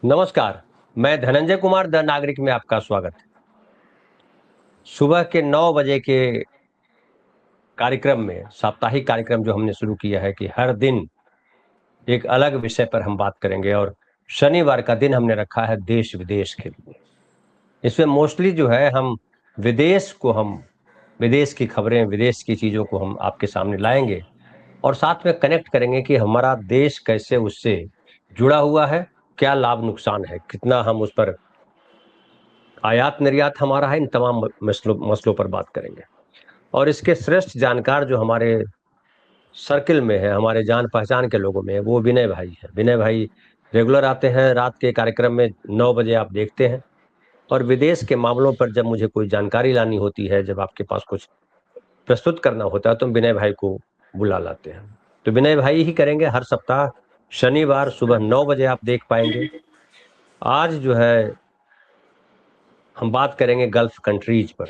नमस्कार। मैं धनंजय कुमार द नागरिक में आपका स्वागत है। सुबह के 9 बजे के कार्यक्रम में, साप्ताहिक कार्यक्रम जो हमने शुरू किया है कि हर दिन एक अलग विषय पर हम बात करेंगे, और शनिवार का दिन हमने रखा है देश विदेश के लिए। इसमें मोस्टली जो है हम विदेश की खबरें, विदेश की चीज़ों को हम आपके सामने लाएंगे और साथ में कनेक्ट करेंगे कि हमारा देश कैसे उससे जुड़ा हुआ है, क्या लाभ नुकसान है, कितना हम उस पर आयात निर्यात हमारा है। इन तमाम मसलों पर बात करेंगे और इसके श्रेष्ठ जानकार जो हमारे सर्किल में है, हमारे जान पहचान के लोगों में है, वो विनय भाई है। विनय भाई रेगुलर आते हैं रात के कार्यक्रम में, 9 बजे आप देखते हैं। और विदेश के मामलों पर जब मुझे कोई जानकारी लानी होती है, जब आपके पास कुछ प्रस्तुत करना होता है, तो हम विनय भाई को बुला लाते हैं। तो विनय भाई ही करेंगे हर सप्ताह शनिवार सुबह 9 बजे आप देख पाएंगे। आज जो है हम बात करेंगे गल्फ कंट्रीज पर।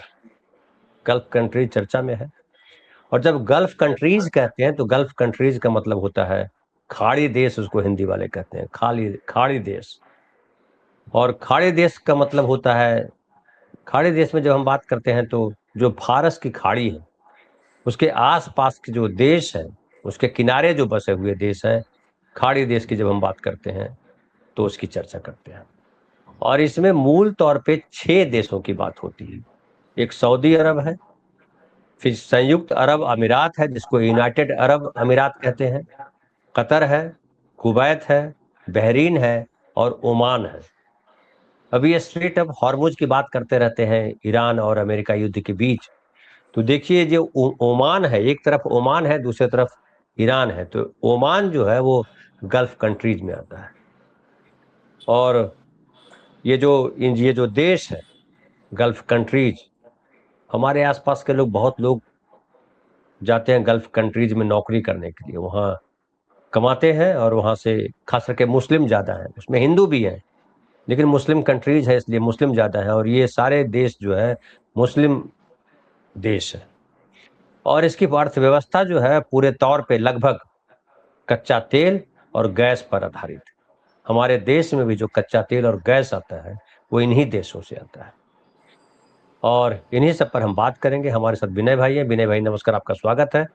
गल्फ कंट्रीज चर्चा में है, और जब गल्फ कंट्रीज कहते हैं तो गल्फ कंट्रीज का मतलब होता है खाड़ी देश, उसको हिंदी वाले कहते हैं खाड़ी देश। और खाड़ी देश का मतलब होता है, खाड़ी देश में जब हम बात करते हैं तो जो फारस की खाड़ी है उसके आसपास के जो देश है, उसके किनारे जो बसे हुए देश है, खाड़ी देश की जब हम बात करते हैं तो उसकी चर्चा करते हैं। और इसमें मूल तौर पे 6 देशों की बात होती है। एक सऊदी अरब है, फिर संयुक्त अरब अमीरात है जिसको यूनाइटेड अरब अमीरात कहते हैं, कतर है, कुवैत है, बहरीन है और ओमान है। अभी ये स्ट्रेट ऑफ हॉर्मुज की बात करते रहते हैं ईरान और अमेरिका युद्ध के बीच। तो देखिए जो ओमान है, एक तरफ ओमान है, दूसरी तरफ ईरान है, तो ओमान जो है वो गल्फ कंट्रीज में आता है। और ये जो देश है गल्फ कंट्रीज, हमारे आसपास के बहुत लोग जाते हैं गल्फ कंट्रीज में नौकरी करने के लिए, वहाँ कमाते हैं और वहाँ से खास करके मुस्लिम ज़्यादा हैं, उसमें हिंदू भी है लेकिन मुस्लिम कंट्रीज है इसलिए मुस्लिम ज़्यादा है। और ये सारे देश जो है मुस्लिम देश है। और इसकी अर्थव्यवस्था जो है पूरे तौर पे लगभग कच्चा तेल और गैस पर आधारित है। हमारे देश में भी जो कच्चा तेल और गैस आता है वो इन्हीं देशों से आता है, और इन्हीं सब पर हम बात करेंगे। हमारे साथ विनय भाई हैं। विनय भाई नमस्कार, आपका स्वागत है।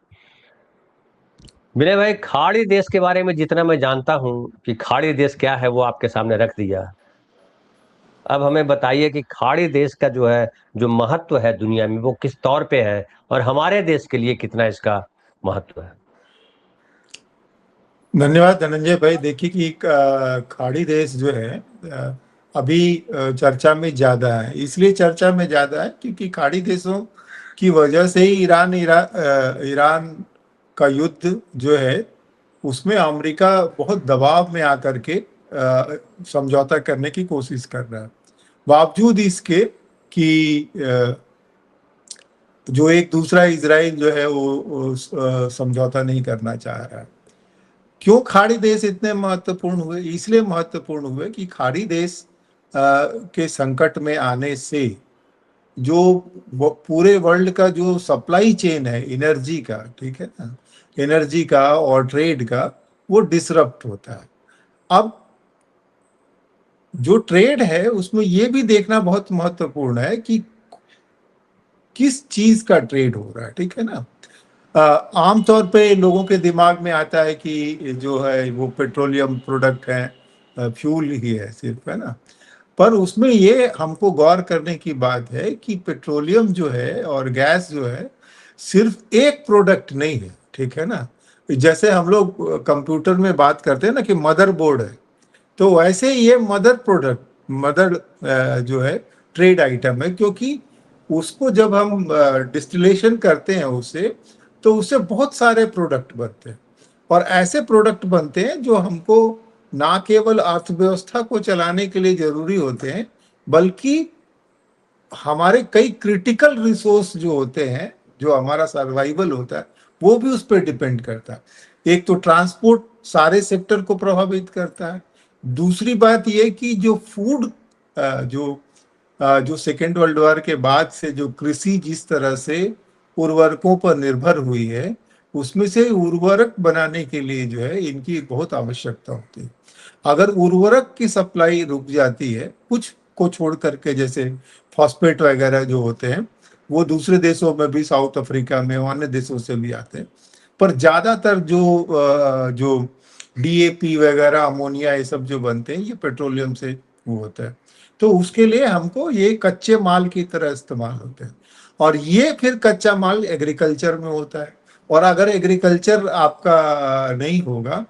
विनय भाई, खाड़ी देश के बारे में जितना मैं जानता हूं कि खाड़ी देश क्या है वो आपके सामने रख दिया। अब हमें बताइए कि खाड़ी देश का जो है, जो महत्व है दुनिया में, वो किस तौर पे है और हमारे देश के लिए कितना इसका महत्व है। धन्यवाद धनंजय भाई। देखिए कि खाड़ी देश जो है अभी चर्चा में ज़्यादा है। इसलिए चर्चा में ज़्यादा है क्योंकि खाड़ी देशों की वजह से ही ईरान का युद्ध जो है उसमें अमेरिका बहुत दबाव में आकर के समझौता करने की कोशिश कर रहा है। बावजूद इसके कि जो एक दूसरा इजराइल जो है वो समझौता नहीं करना चाह रहा है। क्यों खाड़ी देश इतने महत्वपूर्ण हुए? इसलिए महत्वपूर्ण हुए कि खाड़ी देश के संकट में आने से जो पूरे वर्ल्ड का जो सप्लाई चेन है एनर्जी का, ठीक है ना, एनर्जी का और ट्रेड का, वो डिसरप्ट होता है। अब जो ट्रेड है उसमें ये भी देखना बहुत महत्वपूर्ण है कि किस चीज का ट्रेड हो रहा है, ठीक है ना। आमतौर पे लोगों के दिमाग में आता है कि जो है वो पेट्रोलियम प्रोडक्ट है, फ्यूल ही है सिर्फ, है ना। पर उसमें ये हमको गौर करने की बात है कि पेट्रोलियम जो है और गैस जो है सिर्फ एक प्रोडक्ट नहीं है, ठीक है ना। जैसे हम लोग कंप्यूटर में बात करते हैं ना कि मदरबोर्ड है, तो वैसे ये मदर जो है ट्रेड आइटम है, क्योंकि उसको जब हम डिस्टिलेशन करते हैं उससे, तो उससे बहुत सारे प्रोडक्ट बनते हैं। और ऐसे प्रोडक्ट बनते हैं जो हमको ना केवल अर्थव्यवस्था को चलाने के लिए जरूरी होते हैं, बल्कि हमारे कई क्रिटिकल रिसोर्स जो होते हैं, जो हमारा सर्वाइवल होता है, वो भी उस पर डिपेंड करता है। एक तो ट्रांसपोर्ट सारे सेक्टर को प्रभावित करता है। दूसरी बात यह कि जो फूड जो सेकेंड वर्ल्ड वॉर के बाद से जो कृषि जिस तरह से उर्वरकों पर निर्भर हुई है, उसमें से उर्वरक बनाने के लिए जो है इनकी बहुत आवश्यकता होती है। अगर उर्वरक की सप्लाई रुक जाती है कुछ को छोड़ करके, जैसे फॉस्फेट वगैरह जो होते हैं वो दूसरे देशों में भी, साउथ अफ्रीका में, अन्य देशों से भी आते हैं, पर ज्यादातर जो डीएपी वगैरह, अमोनिया, ये सब जो बनते हैं ये पेट्रोलियम से वो होता है। तो उसके लिए हमको ये कच्चे माल की तरह इस्तेमाल होते हैं, और ये फिर कच्चा माल एग्रीकल्चर में होता है। और अगर एग्रीकल्चर आपका नहीं होगा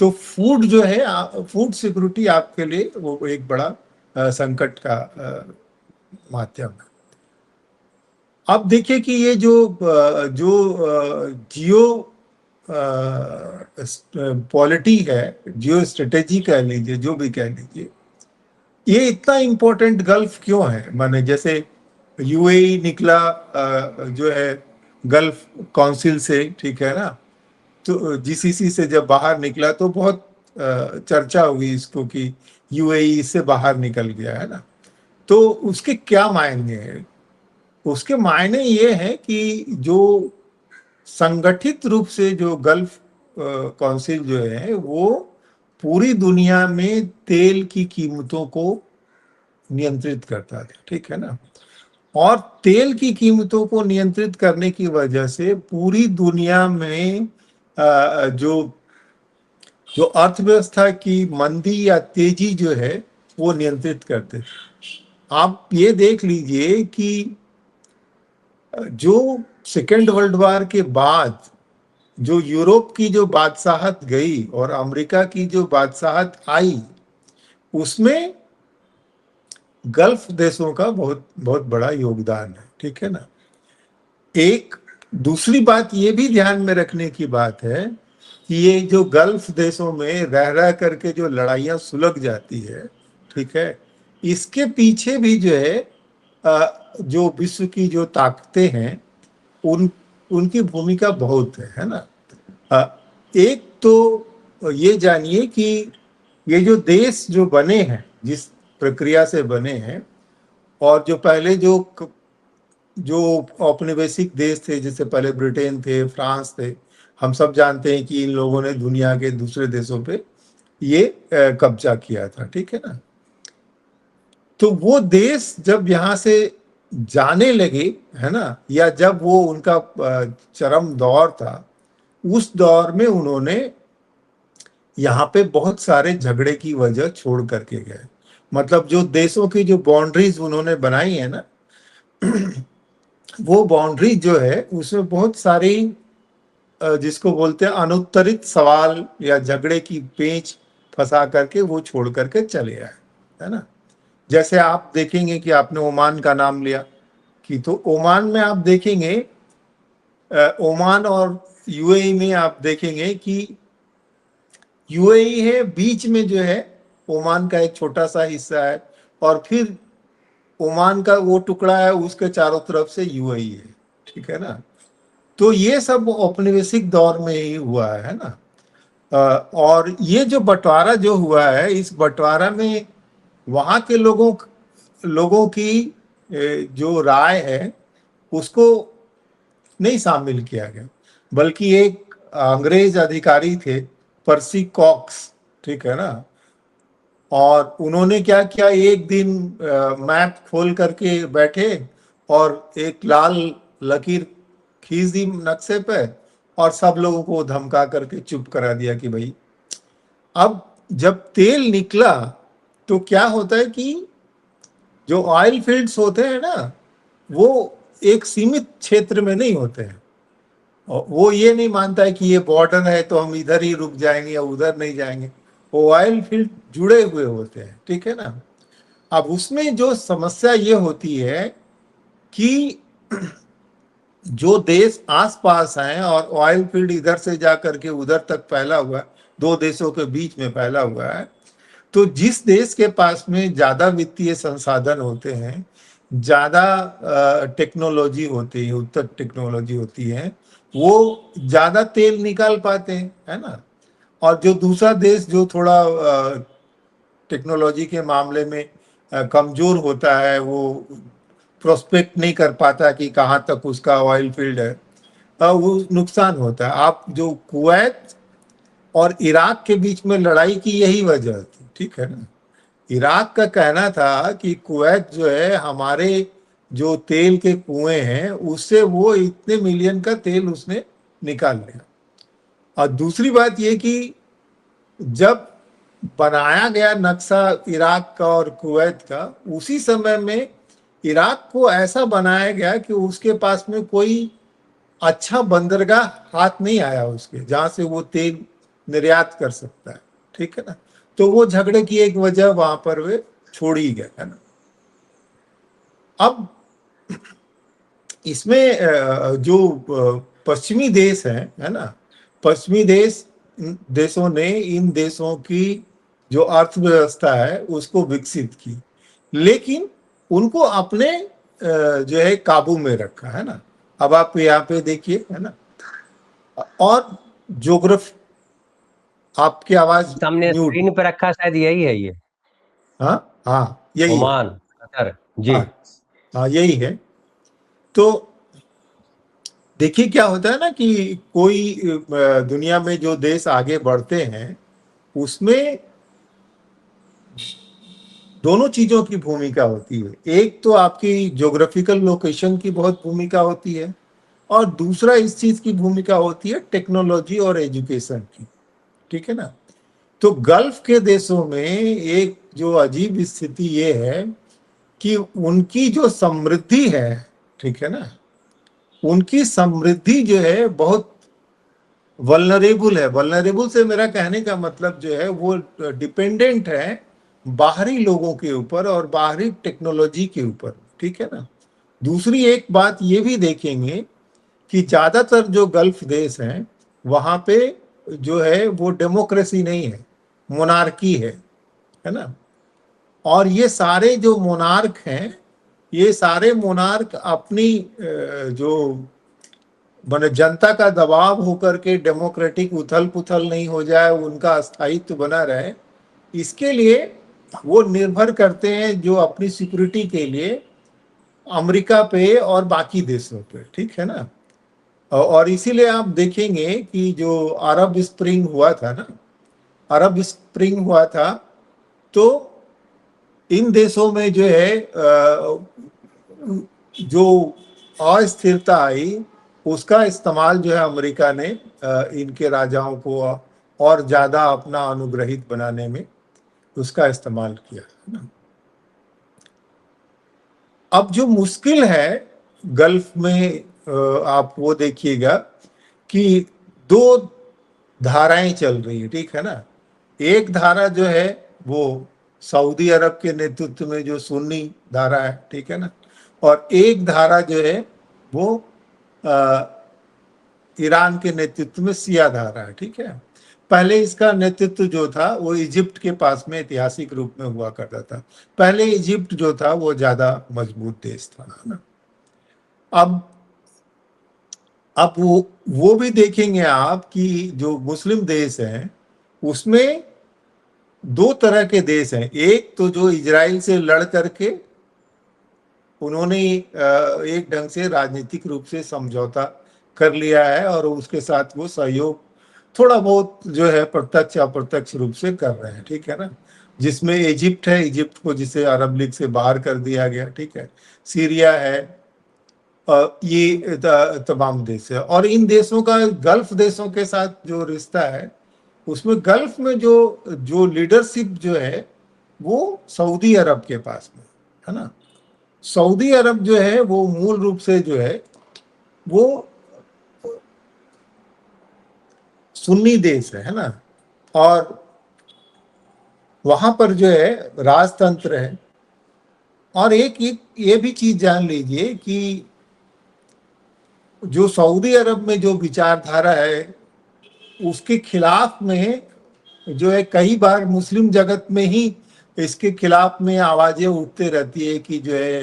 तो फूड जो है, फूड सिक्योरिटी आपके लिए वो एक बड़ा संकट का माध्यम है। अब देखिए कि ये जो जियो पॉलिटी है, जियो स्ट्रेटेजी कह लीजिए, जो भी कह लीजिए, ये इतना इम्पोर्टेंट गल्फ क्यों है? माने जैसे यूएई निकला जो है गल्फ काउंसिल से, ठीक है ना, तो जीसीसी से जब बाहर निकला तो बहुत चर्चा हुई इसको कि यूएई इससे बाहर निकल गया है ना। तो उसके क्या मायने हैं? उसके मायने ये हैं कि जो संगठित रूप से जो गल्फ काउंसिल जो है वो पूरी दुनिया में तेल की कीमतों को नियंत्रित करता है, ठीक है ना। और तेल की कीमतों को नियंत्रित करने की वजह से पूरी दुनिया में जो जो अर्थव्यवस्था की मंदी या तेजी जो है वो नियंत्रित करते थे। आप ये देख लीजिए कि जो सेकेंड वर्ल्ड वॉर के बाद जो यूरोप की जो बादशाहत गई और अमेरिका की जो बादशाहत आई, उसमें गल्फ देशों का बहुत बहुत बड़ा योगदान है, ठीक है ना। एक दूसरी बात ये भी ध्यान में रखने की बात है कि ये जो गल्फ देशों में रह रह करके जो लड़ाइयाँ सुलग जाती है, ठीक है, इसके पीछे भी जो है जो विश्व की जो ताकतें हैं उनकी भूमिका बहुत है ना। एक तो ये जानिए कि ये जो देश जो बने हैं, जिस प्रक्रिया से बने हैं, और जो पहले जो औपनिवेशिक देश थे, जैसे पहले ब्रिटेन थे, फ्रांस थे, हम सब जानते हैं कि इन लोगों ने दुनिया के दूसरे देशों पे ये कब्जा किया था, ठीक है ना। तो वो देश जब यहाँ से जाने लगे, है ना, या जब वो उनका चरम दौर था, उस दौर में उन्होंने यहाँ पे बहुत सारे झगड़े की वजह छोड़ करके गए। मतलब जो देशों की जो बाउंड्रीज उन्होंने बनाई है ना, वो बाउंड्री जो है उसमें बहुत सारी जिसको बोलते हैं अनुत्तरित सवाल या झगड़े की पेंच फंसा करके वो छोड़ करके चले आए, है ना। जैसे आप देखेंगे कि आपने ओमान का नाम लिया, कि तो ओमान में आप देखेंगे, ओमान और यूएई में आप देखेंगे कि यूएई है बीच में जो है, ओमान का एक छोटा सा हिस्सा है, और फिर ओमान का वो टुकड़ा है उसके चारों तरफ से यूएई है, ठीक है ना। तो ये सब औपनिवेशिक दौर में ही हुआ है ना। और ये जो बंटवारा जो हुआ है, इस बंटवारा में वहाँ के लोगों की जो राय है उसको नहीं शामिल किया गया, बल्कि एक अंग्रेज अधिकारी थे, पर्सी कॉक्स, ठीक है ना। और उन्होंने क्या किया, एक दिन मैप खोल करके बैठे और एक लाल लकीर खींच दी नक्शे पे, और सब लोगों को धमका करके चुप करा दिया कि भाई अब जब तेल निकला तो क्या होता है कि जो ऑयल फील्ड्स होते हैं ना, वो एक सीमित क्षेत्र में नहीं होते हैं। और वो ये नहीं मानता है कि ये बॉर्डर है तो हम इधर ही रुक जाएंगे या उधर नहीं जाएंगे। वो ऑयल फील्ड जुड़े हुए होते हैं, ठीक है ना। अब उसमें जो समस्या ये होती है कि जो देश आसपास हैं और ऑयल फील्ड इधर से जा करके उधर तक फैला हुआ है, दो देशों के बीच में फैला हुआ है, तो जिस देश के पास में ज्यादा वित्तीय संसाधन होते हैं, ज्यादा टेक्नोलॉजी होती है, उत्तर टेक्नोलॉजी होती है, वो ज्यादा तेल निकाल पाते हैं, है ना। और जो दूसरा देश जो थोड़ा टेक्नोलॉजी के मामले में कमजोर होता है, वो प्रोस्पेक्ट नहीं कर पाता कि कहाँ तक उसका ऑयल फील्ड है, वो नुकसान होता है। आप जो कुवैत और इराक के बीच में लड़ाई की यही वजह थी, ठीक है ना। इराक का कहना था कि कुवैत जो है हमारे जो तेल के कुएं हैं उससे वो इतने मिलियन का तेल उसने निकाल लिया। और दूसरी बात ये कि जब बनाया गया नक्शा इराक का और कुवैत का, उसी समय में इराक को ऐसा बनाया गया कि उसके पास में कोई अच्छा बंदरगाह हाथ नहीं आया उसके, जहां से वो तेल निर्यात कर सकता है, ठीक है ना। तो वो झगड़े की एक वजह वहां पर वे छोड़ ही गए, है ना। अब इसमें जो पश्चिमी देश है ना, पश्चिमी देशों ने इन देशों की जो अर्थव्यवस्था है उसको विकसित की, लेकिन उनको अपने जो है काबू में रखा, है ना। अब आप यहाँ पे देखिए, है ना। और ज्योग्राफी, आपकी आवाज सामने म्यूट। स्क्रीन पे रखा, शायद यही है ये। हाँ हाँ, यही है। ओमान, कतर जी। हाँ हाँ, यही है। तो देखिए क्या होता है ना कि कोई दुनिया में जो देश आगे बढ़ते हैं उसमें दोनों चीजों की भूमिका होती है। एक तो आपकी ज्योग्राफिकल लोकेशन की बहुत भूमिका होती है, और दूसरा इस चीज की भूमिका होती है टेक्नोलॉजी और एजुकेशन की, ठीक है ना। तो गल्फ के देशों में एक जो अजीब स्थिति ये है कि उनकी जो समृद्धि है, ठीक है ना, उनकी समृद्धि जो है बहुत वल्नरेबल है। वल्नरेबल से मेरा कहने का मतलब जो है वो डिपेंडेंट है बाहरी लोगों के ऊपर और बाहरी टेक्नोलॉजी के ऊपर, ठीक है ना। दूसरी एक बात ये भी देखेंगे कि ज्यादातर जो गल्फ देश हैं वहां पे जो है वो डेमोक्रेसी नहीं है, मोनार्की है ना। और ये सारे जो मोनार्क हैं, ये सारे मोनार्क अपनी जो माने जनता का दबाव होकर के डेमोक्रेटिक उथल पुथल नहीं हो जाए, उनका स्थायित्व बना रहे, इसके लिए वो निर्भर करते हैं जो अपनी सिक्योरिटी के लिए अमेरिका पे और बाकी देशों पे, ठीक है ना। और इसीलिए आप देखेंगे कि जो अरब स्प्रिंग हुआ था ना, अरब स्प्रिंग हुआ था, तो इन देशों में जो है जो अस्थिरता आई, उसका इस्तेमाल जो है अमेरिका ने इनके राजाओं को और ज्यादा अपना अनुग्रहित बनाने में उसका इस्तेमाल किया, है ना। अब जो मुश्किल है गल्फ में, आप वो देखिएगा कि दो धाराएं चल रही है, ठीक है ना। एक धारा जो है वो सऊदी अरब के नेतृत्व में जो सुन्नी धारा है, ठीक है ना। और एक धारा जो है वो अ, ईरान के नेतृत्व में शिया धारा है, ठीक है। पहले इसका नेतृत्व जो था वो इजिप्ट के पास में ऐतिहासिक रूप में हुआ करता था। पहले इजिप्ट जो था वो ज्यादा मजबूत देश था, है ना। अब अब वो भी देखेंगे आप कि जो मुस्लिम देश हैं उसमें दो तरह के देश हैं। एक तो जो इजराइल से लड़ करके उन्होंने एक ढंग से राजनीतिक रूप से समझौता कर लिया है और उसके साथ वो सहयोग थोड़ा बहुत जो है प्रत्यक्ष अप्रत्यक्ष रूप से कर रहे हैं, ठीक है ना। जिसमें इजिप्ट है, इजिप्ट को जिसे अरब लीग से बाहर कर दिया गया, ठीक है। सीरिया है, ये तमाम देश है। और इन देशों का गल्फ देशों के साथ जो रिश्ता है उसमें गल्फ में जो जो लीडरशिप जो है वो सऊदी अरब के पास में, है ना। सऊदी अरब जो है वो मूल रूप से जो है वो सुन्नी देश है ना। और वहां पर जो है राजतंत्र है। और एक ये भी चीज जान लीजिए कि जो सऊदी अरब में जो विचारधारा है उसके खिलाफ में जो है कई बार मुस्लिम जगत में ही इसके खिलाफ में आवाजें उठते रहती है कि जो है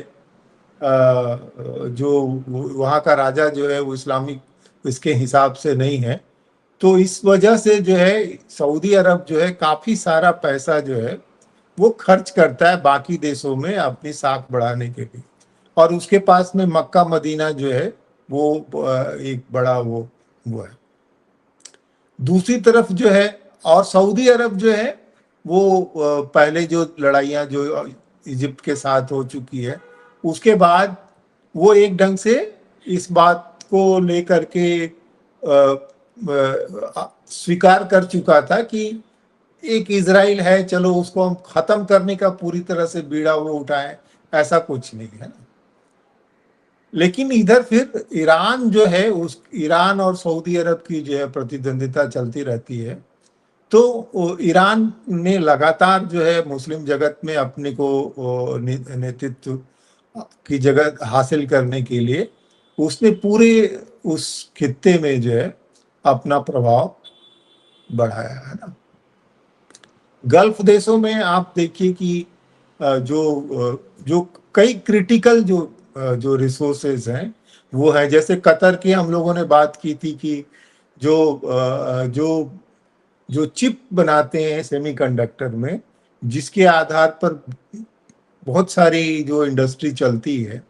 जो वहाँ का राजा जो है वो इस्लामिक इसके हिसाब से नहीं है। तो इस वजह से जो है सऊदी अरब जो है काफी सारा पैसा जो है वो खर्च करता है बाकी देशों में अपनी साख बढ़ाने के लिए। और उसके पास में मक्का मदीना जो है वो एक बड़ा वो है। दूसरी तरफ जो है, और सऊदी अरब जो है वो पहले जो लड़ाइयाँ जो इजिप्ट के साथ हो चुकी है, उसके बाद वो एक ढंग से इस बात को लेकर के स्वीकार कर चुका था कि एक इजराइल है, चलो उसको हम खत्म करने का पूरी तरह से बीड़ा वो उठाएं, ऐसा कुछ नहीं है ना। लेकिन इधर फिर ईरान जो है, उस ईरान और सऊदी अरब की जो है प्रतिद्वंदिता चलती रहती है। तो ईरान ने लगातार जो है मुस्लिम जगत में अपने को नेतृत्व की जगह हासिल करने के लिए उसने पूरे उस खित्ते में जो है अपना प्रभाव बढ़ाया है ना। गल्फ देशों में आप देखिए कि जो कई क्रिटिकल जो रिसोर्सेज हैं वो है, जैसे कतर की हम लोगों ने बात की थी कि जो जो जो चिप बनाते हैं सेमीकंडक्टर में, जिसके आधार पर बहुत सारी जो इंडस्ट्री चलती है,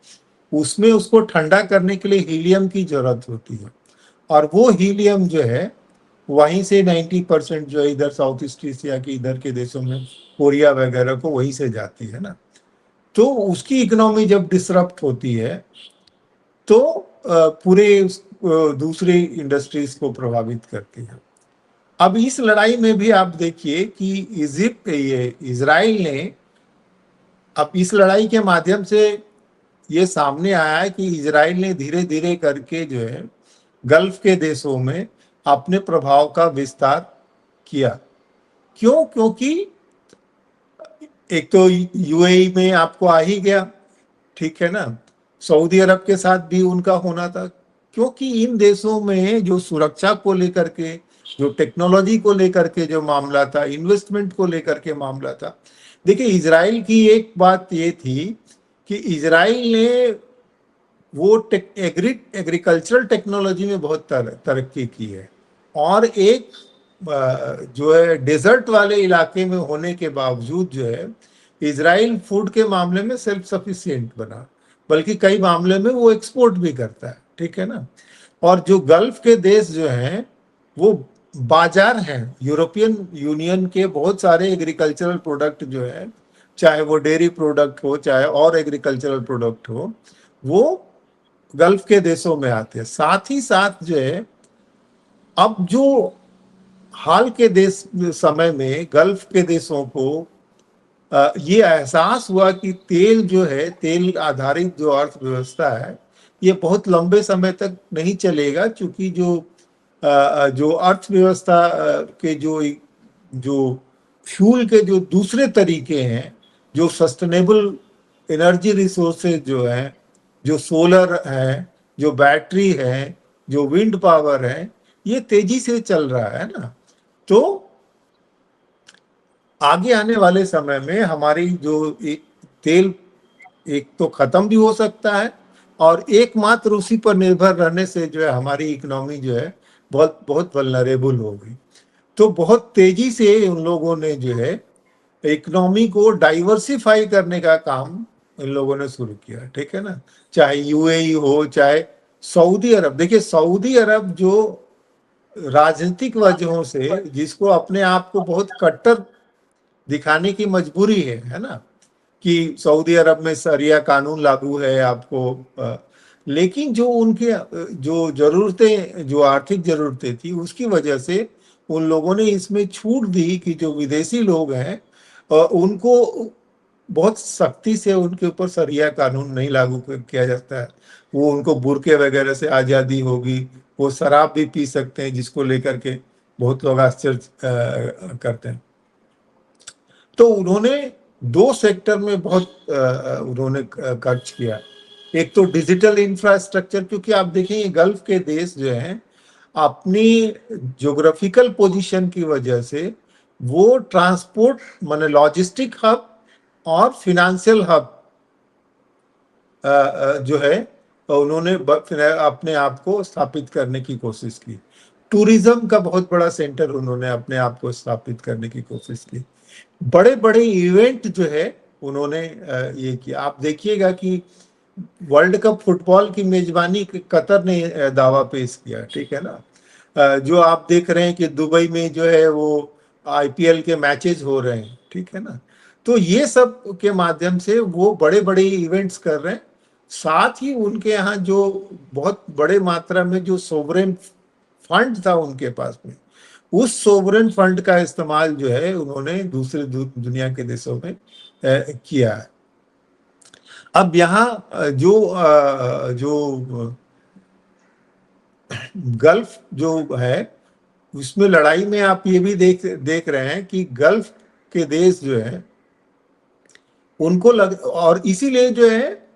उसमें उसको ठंडा करने के लिए हीलियम की जरूरत होती है। और वो हीलियम जो है वहीं से 90% जो है इधर साउथ ईस्ट एशिया के इधर के देशों में, कोरिया वगैरह को वहीं से जाती है ना। तो उसकी इकोनॉमी जब डिसरप्ट होती है तो पूरे दूसरे इंडस्ट्रीज को प्रभावित करती है। अब इस लड़ाई में भी आप देखिए कि इजिप्ट, ये इजराइल ने, अब इस लड़ाई के माध्यम से ये सामने आया है कि इजराइल ने धीरे धीरे करके जो है गल्फ के देशों में अपने प्रभाव का विस्तार किया। क्यों? क्योंकि एक तो यूएई में आपको आ ही गया, ठीक है ना, सऊदी अरब के साथ भी उनका होना था, क्योंकि इन देशों में जो सुरक्षा को लेकर के, जो टेक्नोलॉजी को लेकर के जो मामला था, इन्वेस्टमेंट को लेकर के मामला था। देखिए, इजराइल की एक बात ये थी कि इजराइल ने वो एग्रीकल्चरल टेक्नोलॉजी में बहुत तरक्की की है, और एक जो है डेजर्ट वाले इलाके में होने के बावजूद जो है इजराइल फूड के मामले में सेल्फ सफिशिएंट बना, बल्कि कई मामले में वो एक्सपोर्ट भी करता है, ठीक है ना। और जो गल्फ के देश जो हैं वो बाजार हैं यूरोपियन यूनियन के, बहुत सारे एग्रीकल्चरल प्रोडक्ट जो है, चाहे वो डेयरी प्रोडक्ट हो चाहे और एग्रीकल्चरल प्रोडक्ट हो, वो गल्फ के देशों में आते हैं। साथ ही साथ जो है अब जो हाल के देश समय में गल्फ के देशों को ये एहसास हुआ कि तेल जो है, तेल आधारित जो अर्थव्यवस्था है, ये बहुत लंबे समय तक नहीं चलेगा, क्योंकि जो अर्थव्यवस्था के जो फ्यूल के जो दूसरे तरीके हैं, जो सस्टेनेबल एनर्जी रिसोर्सेज जो हैं, जो सोलर है, जो बैटरी है, जो विंड पावर है, ये तेजी से चल रहा है ना। तो आगे आने वाले समय में हमारी जो तेल एक तो खत्म भी हो सकता है, और एकमात्र उसी पर निर्भर रहने से जो है हमारी इकोनॉमी जो है बहुत बहुत वल्नरेबल होगी। तो बहुत तेजी से उन लोगों ने जो है इकोनॉमी को डाइवर्सिफाई करने का काम इन लोगों ने शुरू किया, ठीक है ना। चाहे यूएई हो चाहे सऊदी अरब, देखिए सऊदी अरब जो राजनीतिक वजहों से जिसको अपने आप को बहुत कट्टर दिखाने की मजबूरी है ना, कि सऊदी अरब में शरिया कानून लागू है आपको, लेकिन जो उनके जो जरूरतें, जो आर्थिक जरूरतें थी, उसकी वजह से उन लोगों ने इसमें छूट दी कि जो विदेशी लोग हैं उनको बहुत सख्ती से उनके ऊपर शरिया कानून नहीं लागू किया जाता है। वो उनको बुरके वगैरह से आज़ादी होगी, वो शराब भी पी सकते हैं, जिसको लेकर के बहुत लोग आश्चर्य करते हैं। तो उन्होंने दो सेक्टर में बहुत उन्होंने खर्च किया। एक तो डिजिटल इंफ्रास्ट्रक्चर, क्योंकि आप देखेंगे गल्फ के देश जो हैं अपनी ज्योग्राफिकल पोजीशन की वजह से वो ट्रांसपोर्ट माने लॉजिस्टिक हब और फिनेंशियल हब जो है उन्होंने अपने आप को स्थापित करने की कोशिश की। टूरिज्म का बहुत बड़ा सेंटर उन्होंने अपने आप को स्थापित करने की कोशिश की। बड़े बड़े इवेंट जो है उन्होंने ये किया। आप देखिएगा कि वर्ल्ड कप फुटबॉल की मेजबानी कतर ने दावा पेश किया, ठीक है ना। जो आप देख रहे हैं कि दुबई में जो है वो आईपीएल के मैचेस हो रहे हैं, ठीक है ना। तो ये सब के माध्यम से वो बड़े बड़े इवेंट्स कर रहे हैं। साथ ही उनके यहाँ जो बहुत बड़े मात्रा में जो सोवरेन फंड था उनके पास में, उस सोवरेन फंड का इस्तेमाल जो है उन्होंने दूसरे दुनिया के देशों में किया है। अब यहाँ जो गल्फ जो है उसमें लड़ाई में आप ये भी देख रहे हैं कि गल्फ के देश जो है उनको और इसीलिए जो है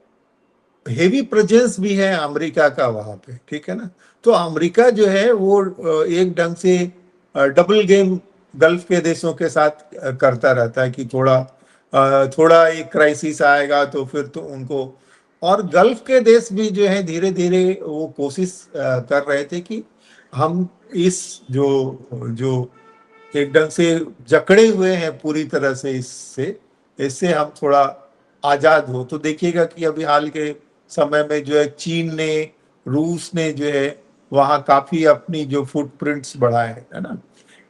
हेवी प्रेजेंस भी है अमेरिका का वहां पे, ठीक है ना। तो अमेरिका जो है वो एक ढंग से डबल गेम गल्फ के देशों के साथ करता रहता है कि थोड़ा एक क्राइसिस आएगा तो फिर तो उनको, और गल्फ के देश भी जो है धीरे धीरे वो कोशिश कर रहे थे कि हम इस जो जो एक ढंग से जकड़े हुए हैं पूरी तरह से इससे इससे हम थोड़ा आजाद हो। तो देखिएगा कि अभी हाल के समय में जो है चीन ने, रूस ने जो है वहाँ काफी अपनी जो फुटप्रिंट्स बढ़ाए है ना,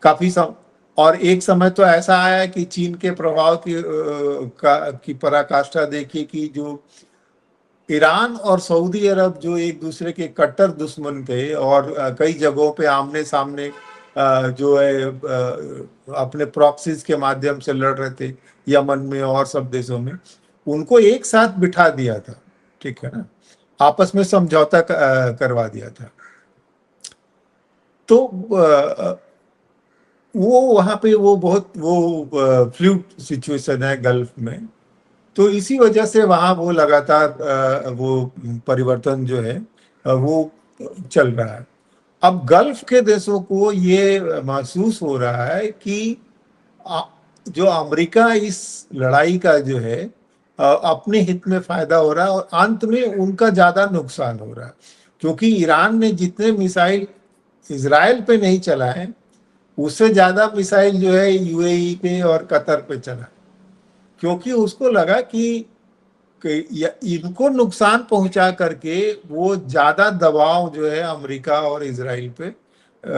काफी और एक समय तो ऐसा आया कि चीन के प्रभाव की पराकाष्ठा देखिए कि जो ईरान और सऊदी अरब जो एक दूसरे के कट्टर दुश्मन थे और कई जगहों पे आमने सामने जो है अपने प्रॉक्सीज के माध्यम से लड़ रहे थे, यमन में और सब देशों में, उनको एक साथ बिठा दिया था, ठीक है ना, आपस में समझौता करवा दिया था। तो वो वहां पे वो बहुत वो फ्लूइड सिचुएशन है गल्फ में। तो इसी वजह से वहां वो लगातार वो परिवर्तन जो है वो चल रहा है। अब गल्फ के देशों को ये महसूस हो रहा है कि जो अमेरिका इस लड़ाई का जो है अपने हित में फायदा हो रहा है और अंत में उनका ज्यादा नुकसान हो रहा है, क्योंकि ईरान ने जितने मिसाइल इजराइल पे नहीं चलाए उससे ज्यादा मिसाइल जो है यूएई पे और कतर पे चला, क्योंकि उसको लगा कि इनको नुकसान पहुंचा करके वो ज्यादा दबाव जो है अमेरिका और इजराइल पे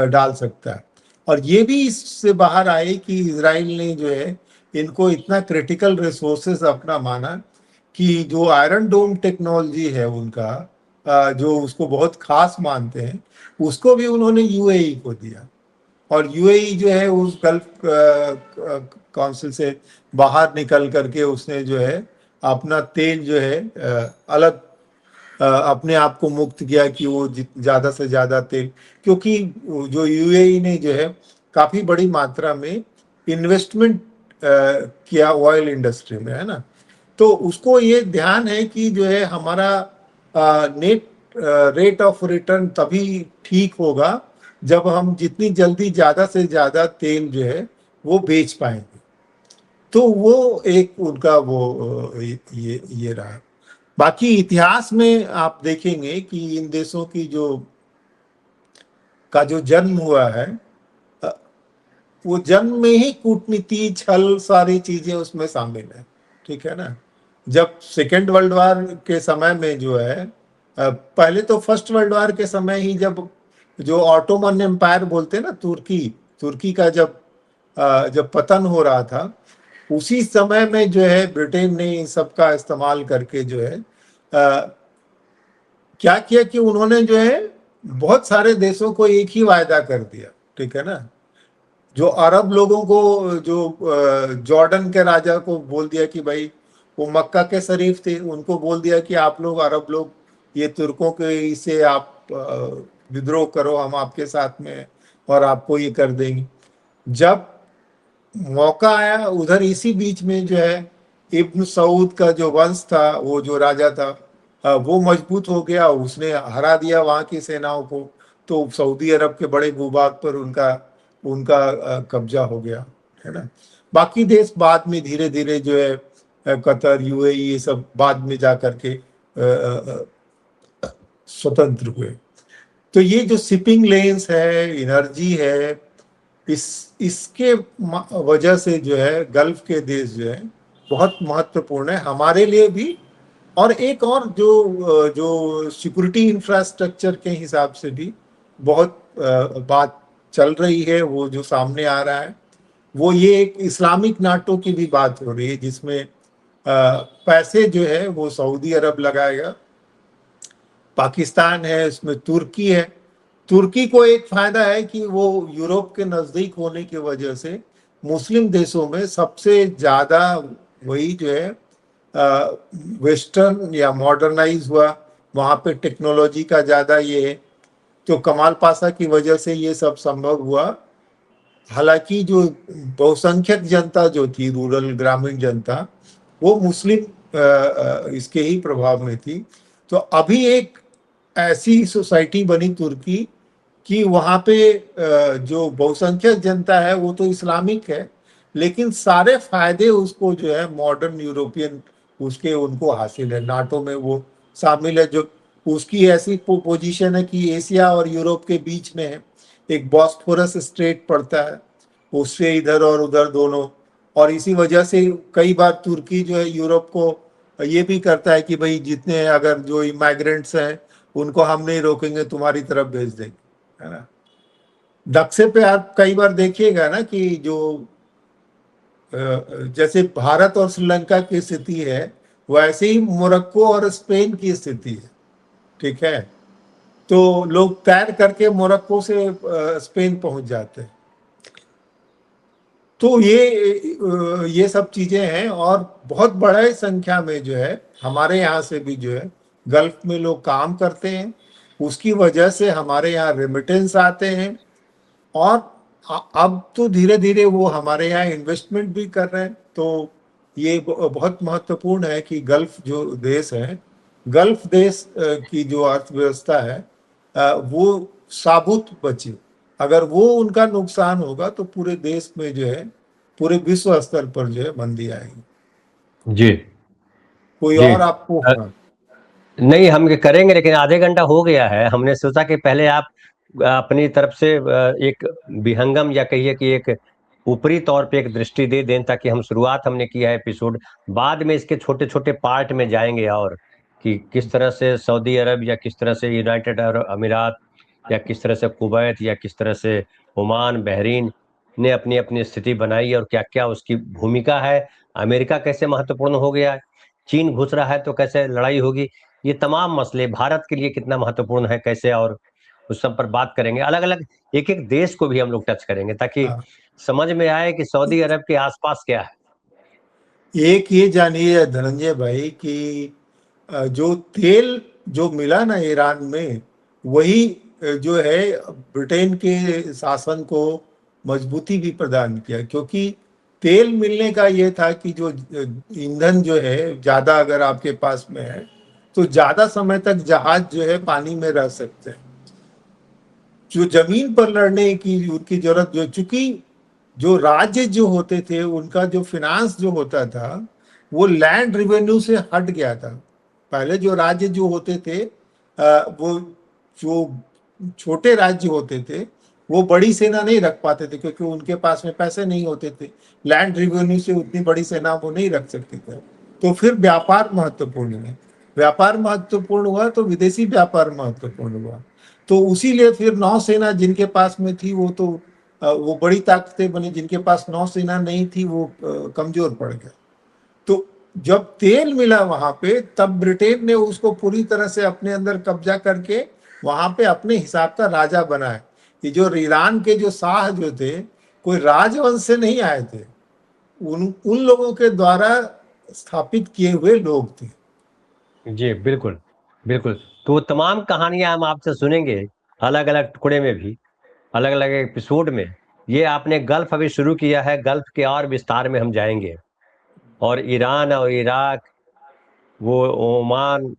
डाल सकता है। और ये भी इससे बाहर आए कि इजराइल ने जो है इनको इतना क्रिटिकल रिसोर्सेस अपना माना कि जो आयरन डोम टेक्नोलॉजी है उनका जो उसको बहुत खास मानते हैं, उसको भी उन्होंने यूएई को दिया। और यूएई जो है उस गल्फ काउंसिल से बाहर निकल करके उसने जो है अपना तेल जो है अलग अपने आप को मुक्त किया कि वो ज्यादा से ज्यादा तेल, क्योंकि जो यूएई ने जो है काफी बड़ी मात्रा में इन्वेस्टमेंट किया ऑयल इंडस्ट्री में, है ना। तो उसको ये ध्यान है कि जो है हमारा नेट रेट ऑफ रिटर्न तभी ठीक होगा जब हम जितनी जल्दी ज्यादा से ज्यादा तेल जो है वो बेच पाएंगे। तो वो एक उनका वो ये रहा। बाकी इतिहास में आप देखेंगे कि इन देशों की जो जन्म हुआ है वो जन्म में ही कूटनीति, छल, सारी चीजें उसमें शामिल है, ठीक है ना। जब सेकेंड वर्ल्ड वार के समय में जो है पहले तो फर्स्ट वर्ल्ड वार के समय ही जब जो ऑटोमन एम्पायर बोलते हैं ना, तुर्की तुर्की का जब पतन हो रहा था, उसी समय में जो है ब्रिटेन ने इन सबका इस्तेमाल करके जो है क्या किया कि उन्होंने जो है बहुत सारे देशों को एक ही वायदा कर दिया, ठीक है ना। जो अरब लोगों को, जो जॉर्डन के राजा को बोल दिया कि भाई, वो मक्का के शरीफ थे, उनको बोल दिया कि आप लोग अरब लोग ये तुर्कों के इसे आप विद्रोह करो, हम आपके साथ में और आपको ये कर देंगे। जब मौका आया उधर इसी बीच में जो है इब्न सऊद का जो वंश था, वो जो राजा था वो मजबूत हो गया, उसने हरा दिया वहां की सेनाओं को। तो सऊदी अरब के बड़े भूभाग पर उनका उनका कब्जा हो गया, है ना। बाकी देश बाद में धीरे धीरे जो है कतर, यूएई, ये सब बाद में जा करके स्वतंत्र हुए। तो ये जो शिपिंग लेन्स है, एनर्जी है, इसके वजह से जो है गल्फ के देश जो है बहुत महत्वपूर्ण है हमारे लिए भी, और एक और जो सिक्योरिटी इंफ्रास्ट्रक्चर के हिसाब से भी बहुत बात चल रही है, वो जो सामने आ रहा है, वो ये एक इस्लामिक नाटो की भी बात हो रही है, जिसमें पैसे जो है वो सऊदी अरब लगाएगा, पाकिस्तान है, इसमें तुर्की है। तुर्की को एक फायदा है कि वो यूरोप के नजदीक होने की वजह से मुस्लिम देशों में सबसे ज्यादा वही जो है वेस्टर्न या मॉडर्नाइज हुआ, वहाँ पे टेक्नोलॉजी का ज्यादा ये है। तो कमाल पाशा की वजह से ये सब संभव हुआ। हालांकि जो बहुसंख्यक जनता जो थी, रूरल ग्रामीण जनता, वो मुस्लिम इसके ही प्रभाव में थी। तो अभी एक ऐसी सोसाइटी बनी तुर्की कि वहाँ पे जो बहुसंख्यक जनता है वो तो इस्लामिक है, लेकिन सारे फायदे उसको जो है मॉडर्न यूरोपियन उसके उनको हासिल है। नाटो में वो शामिल है, जो उसकी ऐसी पोजीशन है कि एशिया और यूरोप के बीच में है। एक बॉस्फोरस स्ट्रेट पड़ता है उससे इधर और उधर दोनों, और इसी वजह से कई बार तुर्की जो है यूरोप को ये भी करता है कि भाई जितने अगर जो इमाइग्रेंट्स हैं उनको हम नहीं रोकेंगे, तुम्हारी तरफ भेज देंगे, है ना। नक्शे पे आप कई बार देखिएगा ना कि जो जैसे भारत और श्रीलंका की स्थिति है, वैसे ही मोरक्को और स्पेन की स्थिति है। ठीक है, तो लोग तैर करके मोरक्को से स्पेन पहुंच जाते हैं। तो ये सब चीजें हैं, और बहुत बड़े संख्या में जो है हमारे यहाँ से भी जो है गल्फ में लोग काम करते हैं। उसकी वजह से हमारे यहाँ रेमिटेंस आते हैं, और अब तो धीरे धीरे वो हमारे यहाँ इन्वेस्टमेंट भी कर रहे हैं। तो ये बहुत महत्वपूर्ण है कि गल्फ जो देश है, गल्फ देश की जो अर्थव्यवस्था है वो साबुत बचे। अगर वो उनका नुकसान होगा तो पूरे देश में जो है, पूरे विश्व स्तर पर जो है मंदी आएगी। जी कोई जी। और आपको? हाँ। नहीं, हम ये करेंगे, लेकिन आधे घंटा हो गया है। हमने सोचा कि पहले आप अपनी तरफ से एक विहंगम या कहिए कि एक ऊपरी तौर पे एक दृष्टि दे दें, ताकि हम शुरुआत हमने किया है एपिसोड, बाद में इसके छोटे छोटे पार्ट में जाएंगे, और कि किस तरह से सऊदी अरब या किस तरह से यूनाइटेड अरब अमीरात या किस तरह से कुवैत या किस तरह से ओमान, बहरीन ने अपनी अपनी स्थिति बनाई और क्या क्या उसकी भूमिका है। अमेरिका कैसे महत्वपूर्ण हो गया, चीन घुस रहा है तो कैसे लड़ाई होगी, ये तमाम मसले भारत के लिए कितना महत्वपूर्ण है कैसे, और उस सब पर बात करेंगे। अलग अलग एक एक देश को भी हम लोग टच करेंगे, ताकि हाँ, समझ में आए कि सऊदी अरब के आसपास क्या है। एक ये जानिए धनंजय भाई कि जो तेल जो मिला ना ईरान में, वही जो है ब्रिटेन के शासन को मजबूती भी प्रदान किया। क्योंकि तेल मिलने का ये था कि जो ईंधन जो है ज्यादा अगर आपके पास में है तो ज्यादा समय तक जहाज जो है पानी में रह सकते हैं। जो जमीन पर लड़ने की उनकी जरूरत, जो चूंकि जो राज्य जो होते थे उनका जो फिनांस जो होता था वो लैंड रिवेन्यू से हट गया था। पहले जो राज्य जो होते थे वो जो छोटे राज्य होते थे वो बड़ी सेना नहीं रख पाते थे, क्योंकि उनके पास में पैसे नहीं होते थे। लैंड रिवेन्यू से उतनी बड़ी सेना वो नहीं रख सकते थे। तो फिर व्यापार महत्वपूर्ण है, व्यापार महत्वपूर्ण हुआ तो विदेशी व्यापार महत्वपूर्ण हुआ। तो उसी लिए फिर नौसेना जिनके पास में थी वो तो वो बड़ी ताकतें बनी, जिनके पास नौसेना नहीं थी वो कमजोर पड़ गए। तो जब तेल मिला वहां पे, तब ब्रिटेन ने उसको पूरी तरह से अपने अंदर कब्जा करके वहां पे अपने हिसाब का राजा बनाया। कि जो ईरान के जो शाह जो थे, कोई राजवंश से नहीं आए थे, उन उन लोगों के द्वारा स्थापित किए हुए लोग थे। जी बिल्कुल बिल्कुल। तो वो तमाम कहानियां हम आपसे सुनेंगे, अलग अलग टुकड़े में भी, अलग अलग एपिसोड में। ये आपने गल्फ अभी शुरू किया है, गल्फ के और विस्तार में हम जाएंगे, और ईरान और इराक, वो ओमान,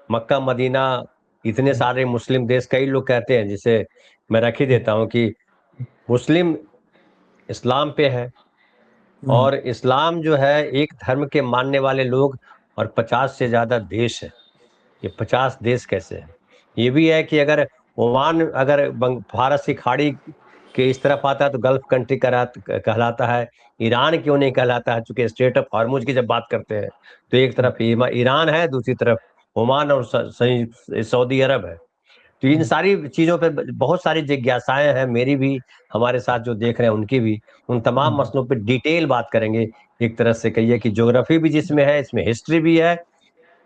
मक्का मदीना, इतने सारे मुस्लिम देश। कई लोग कहते हैं, जिसे मैं रख ही देता हूँ, कि मुस्लिम इस्लाम पे है, हम्म। और इस्लाम जो है एक धर्म के मानने वाले लोग, और 50 से ज्यादा देश है। ये 50 देश कैसे है? ये भी है कि अगर ओमान अगर भारत की खाड़ी के इस तरफ आता है तो गल्फ कंट्री कहलाता है। ईरान क्यों नहीं कहलाता है? चूंकि स्टेट ऑफ हॉर्मुज की जब बात करते हैं तो एक तरफ ईरान है, दूसरी तरफ ओमान और सऊदी अरब है। तो इन सारी चीजों पे बहुत सारी जिज्ञासाएं हैं, मेरी भी, हमारे साथ जो देख रहे हैं उनकी भी। उन तमाम हम्म, मसलों पे डिटेल बात करेंगे। एक तरह से कहिए कि ज्योग्राफी भी जिसमें है, इसमें हिस्ट्री भी है,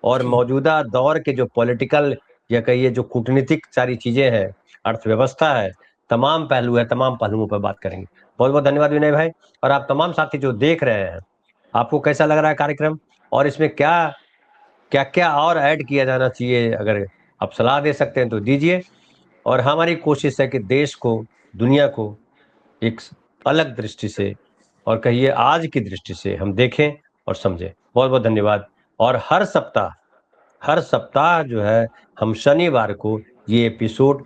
और जी। मौजूदा दौर के जो पॉलिटिकल या कहिए जो कूटनीतिक सारी चीजें हैं, अर्थव्यवस्था है, तमाम पहलू है, तमाम पहलुओं पर बात करेंगे। बहुत बहुत धन्यवाद विनय भाई। और आप तमाम साथी जो देख रहे हैं, आपको कैसा लग रहा है कार्यक्रम, और इसमें क्या क्या क्या और ऐड किया जाना चाहिए, अगर आप सलाह दे सकते हैं तो दीजिए। और हमारी कोशिश है कि देश को, दुनिया को एक अलग दृष्टि से, और कहिए आज की दृष्टि से हम देखें और समझें। बहुत बहुत धन्यवाद। और हर सप्ताह जो है, हम शनिवार को ये एपिसोड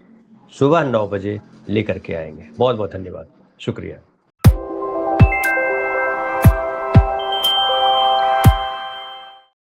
सुबह 9 बजे लेकर के आएंगे। बहुत बहुत धन्यवाद, शुक्रिया।